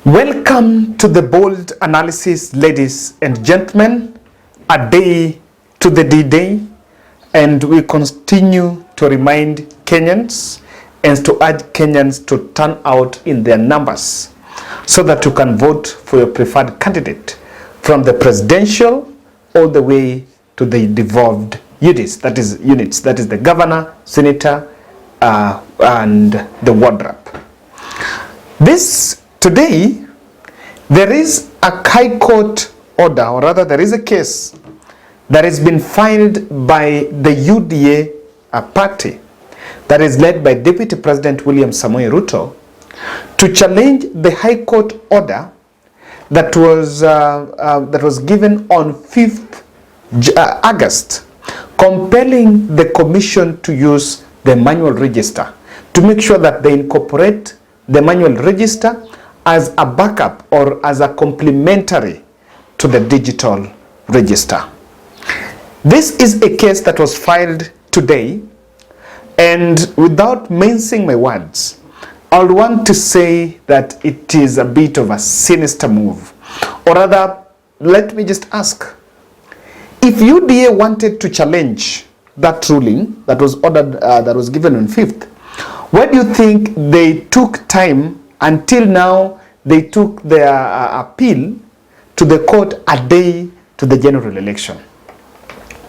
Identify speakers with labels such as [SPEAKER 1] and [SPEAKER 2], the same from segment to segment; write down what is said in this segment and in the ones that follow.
[SPEAKER 1] Welcome to the bold analysis, ladies and gentlemen. A day to the D-Day, and we continue to remind Kenyans and to urge Kenyans to turn out in their numbers so that you can vote for your preferred candidate from the presidential all the way to the devolved units, that is the governor, senator, and the ward rep. Today, there is a High Court order, or rather there is a case that has been filed by the UDA party that is led by Deputy President William Samoei Ruto to challenge the High Court order that was given on 5th August, compelling the commission to use the manual register to make sure that they incorporate the manual register as a backup or as a complementary to the digital register. This is a case that was filed today, and without mincing my words, I would want to say that it is a bit of a sinister move. Or rather, let me just ask, if UDA wanted to challenge that ruling that was ordered, that was given on 5th, why do you think they took time until now? They took their appeal to the court a day to the general election.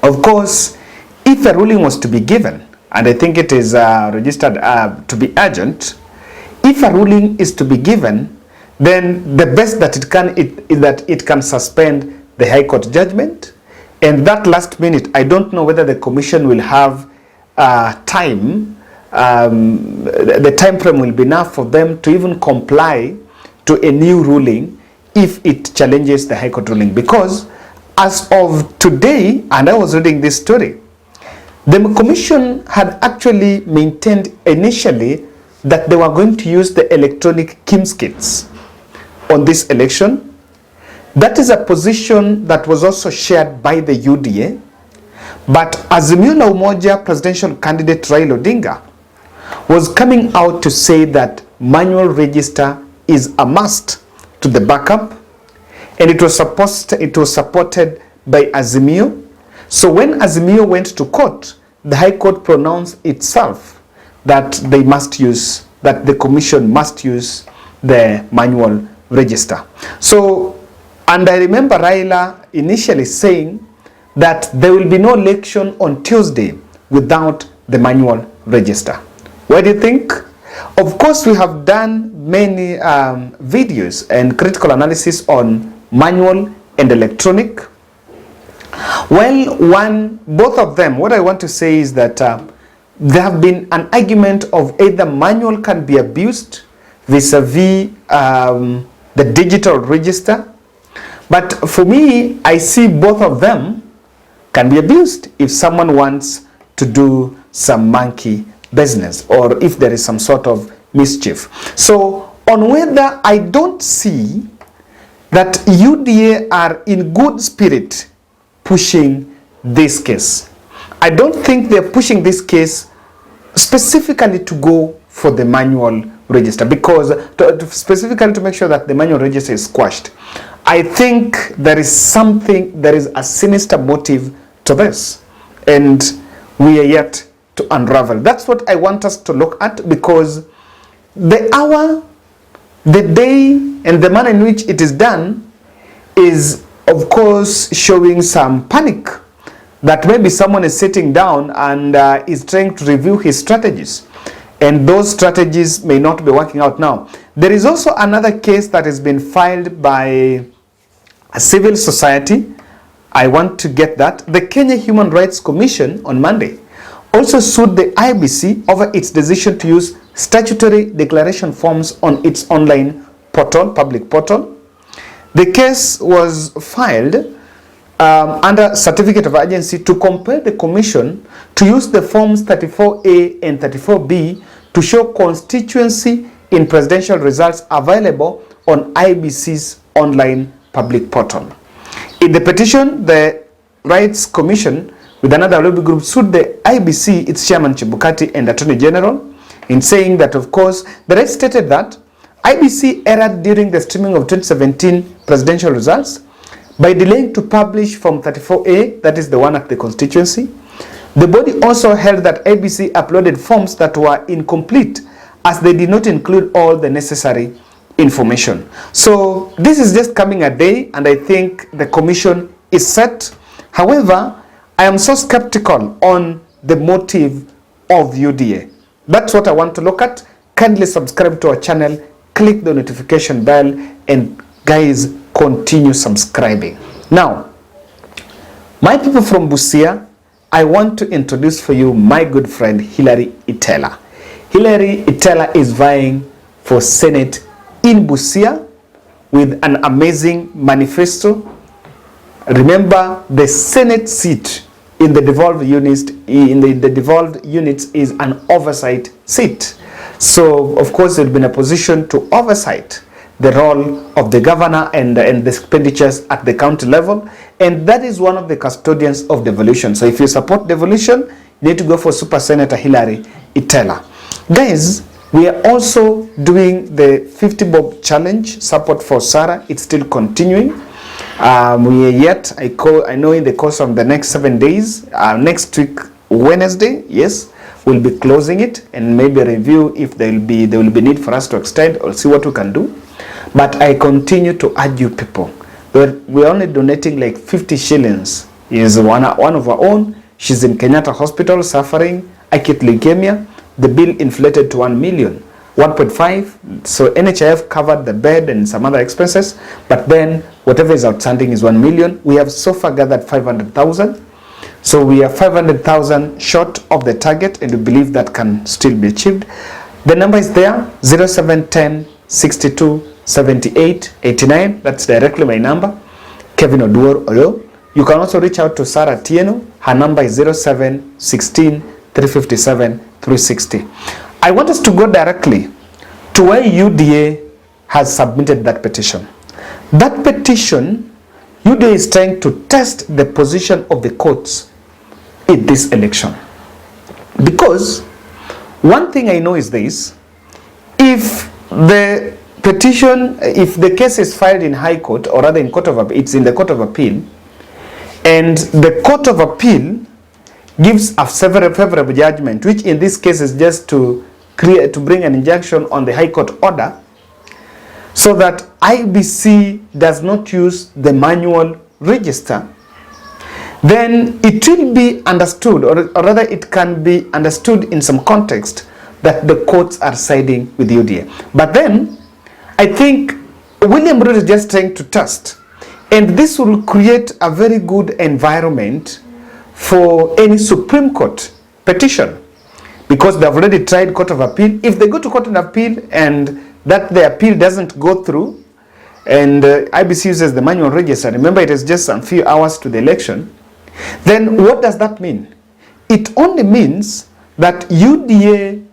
[SPEAKER 1] Of course, if a ruling was to be given, and I think it is registered to be urgent, if a ruling is to be given, then the best that it can is that it can suspend the High Court judgment. And that last minute, I don't know whether the commission will have time. The time frame will be enough for them to even comply to a new ruling if it challenges the High Court ruling. Because as of today, and I was reading this story, the commission had actually maintained initially that they were going to use the electronic KIMS kits on this election. That is a position that was also shared by the UDA. But Azimio la Umoja presidential candidate Raila Odinga was coming out to say that manual register is a must to the backup, and it was supported by Azimio. So when Azimio went to court, the High Court pronounced itself that the commission must use the manual register. So, and I remember Raila initially saying that there will be no election on Tuesday without the manual register. Why do you think? Of course, we have done many videos and critical analysis on manual and electronic. Well, both of them, what I want to say is that there have been an argument of either manual can be abused vis-a-vis the digital register. But for me, I see both of them can be abused if someone wants to do some monkey business or if there is some sort of mischief. So on whether, I don't see that UDA are in good spirit pushing this case. I don't think they're pushing this case specifically to go for the manual register, because specifically to make sure that the manual register is squashed. I think there is a sinister motive to this, and we are yet to unravel. That's what I want us to look at, because the hour, the day, and the manner in which it is done is, of course, showing some panic that maybe someone is sitting down and is trying to review his strategies, and those strategies may not be working out now. There is also another case that has been filed by a civil society. I want to get that. The Kenya Human Rights Commission on Monday also sued the IEBC over its decision to use statutory declaration forms on its online portal, public portal. The case was filed under certificate of urgency to compel the commission to use the forms 34A and 34B to show constituency in presidential results available on IEBC's online public portal. In the petition, the Rights Commission with another lobby group sued the IEBC, its chairman Chebukati, and Attorney General, in saying that, of course, the right stated that IEBC erred during the streaming of 2017 presidential results by delaying to publish Form 34A, that is the one at the constituency. The body also held that IEBC uploaded forms that were incomplete as they did not include all the necessary information. So this is just coming a day, and I think the commission is set. However, I am so skeptical on the motive of UDA. That's what I want to look at. Kindly subscribe to our channel, click the notification bell, and guys, continue subscribing. Now, my people from Busia, I want to introduce for you my good friend Hilary Itela. Hilary Itela is vying for Senate in Busia with an amazing manifesto. Remember, the Senate seat in the devolved units, is an oversight seat. So, of course, there will be in a position to oversight the role of the governor and the expenditures at the county level. And that is one of the custodians of devolution. So if you support devolution, you need to go for Super Senator Hilary Itela. Guys, we are also doing the 50 Bob Challenge, support for Sarah. It's still continuing. I know in the course of the next 7 days, next week, Wednesday, yes, we'll be closing it and maybe review if there will be need for us to extend or see what we can do. But I continue to urge you people that we're only donating like 50 shillings. Is one of our own. She's in Kenyatta Hospital suffering acute leukemia. The bill inflated to 1 million, 1.5. So NHIF covered the bed and some other expenses. But then whatever is outstanding is 1 million. We have so far gathered 500,000. So we are 500,000 short of the target, and we believe that can still be achieved. The number is there, 0710 62 78 89. That's directly my number. Kevin Oduor Olo. You can also reach out to Sarah Tieno. Her number is 07 16 357 360. I want us to go directly to where UDA has submitted that petition. That petition, UDA is trying to test the position of the courts in this election. Because one thing I know is this: if the petition, if the case is filed in High Court, or rather in Court of Appeal, it's in the Court of Appeal, and the Court of Appeal gives a favorable judgment, which in this case is just to bring an injunction on the High Court order, so that IEBC does not use the manual register, then it will be understood, or rather it can be understood in some context, that the courts are siding with UDA. But then, I think William Ruto is just trying to test, and this will create a very good environment for any Supreme Court petition, because they've already tried Court of Appeal. If they go to Court of Appeal and that the appeal doesn't go through, and IEBC uses the manual register, remember it is just a few hours to the election, then what does that mean? It only means that UDA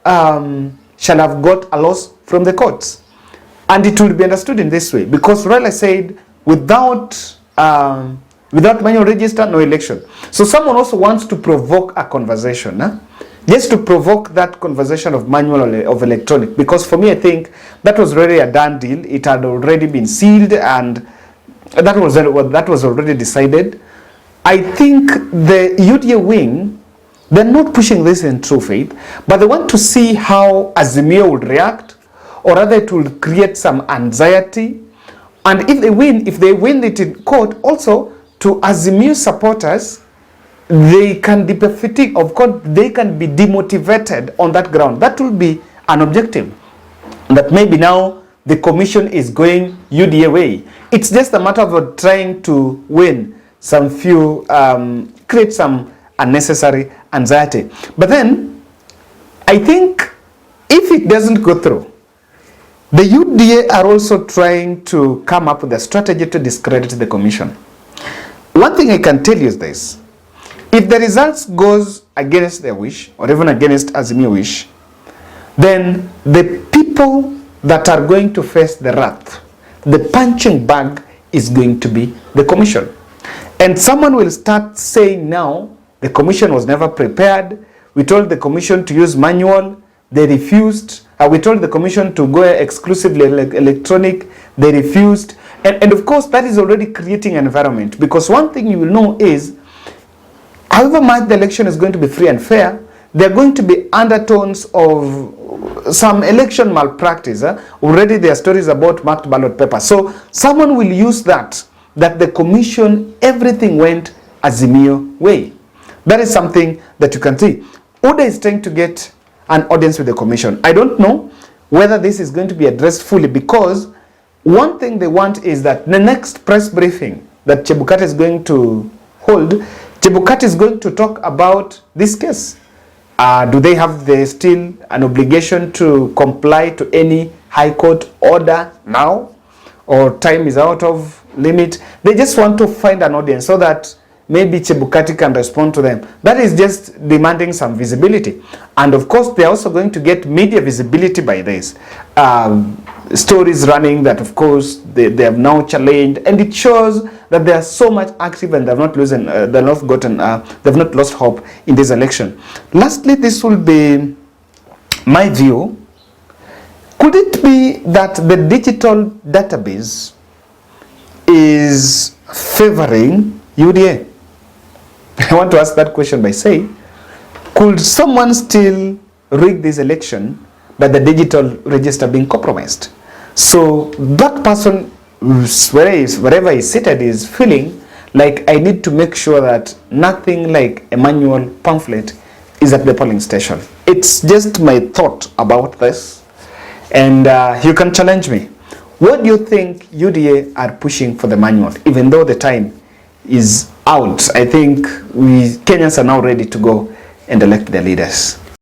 [SPEAKER 1] shall have got a loss from the courts. And it will be understood in this way, because Royal said without manual register, no election. So someone also wants to provoke a conversation, just to provoke that conversation of manual or of electronic. Because for me, I think that was already a done deal. It had already been sealed, and that was already decided. I think the UDA wing, they're not pushing this in true faith, but they want to see how Azimio would react, or rather it will create some anxiety. And if they win it in court, also to Azimio supporters, they can be fatigued. Of course, they can be demotivated on that ground. That will be an objective, that maybe now the commission is going UDA way. It's just a matter of trying to win some few, create some unnecessary anxiety. But then, I think if it doesn't go through, the UDA are also trying to come up with a strategy to discredit the commission. One thing I can tell you is this: if the results goes against their wish, or even against Azimio wish, then the people that are going to face the wrath, the punching bag, is going to be the commission. And someone will start saying now, the commission was never prepared. We told the commission to use manual. They refused. We told the commission to go exclusively electronic. They refused. And of course, that is already creating an environment. Because one thing you will know is, however much the election is going to be free and fair, there are going to be undertones of some election malpractice. Already there are stories about marked ballot paper. So someone will use that the commission, everything went Azimio way. That is something that you can see. UDA is trying to get an audience with the commission. I don't know whether this is going to be addressed fully, because one thing they want is that the next press briefing that Chebukati is going to hold, Chebukati is going to talk about this case. Do they have still an obligation to comply to any High Court order now? Or time is out of limit? They just want to find an audience so that maybe Chebukati can respond to them. That is just demanding some visibility. And of course, they're also going to get media visibility by this. Stories running that, of course, they have now challenged, and it shows that they are so much active and they've not lost hope in this election. Lastly, this will be my view. Could it be that the digital database is favoring UDA? I want to ask that question by saying, could someone still rig this election by the digital register being compromised? So that person, wherever he's seated, is feeling like, I need to make sure that nothing like a manual pamphlet is at the polling station. It's just my thought about this, and you can challenge me. What do you think UDA are pushing for the manual, even though the time is out? I think Kenyans are now ready to go and elect their leaders.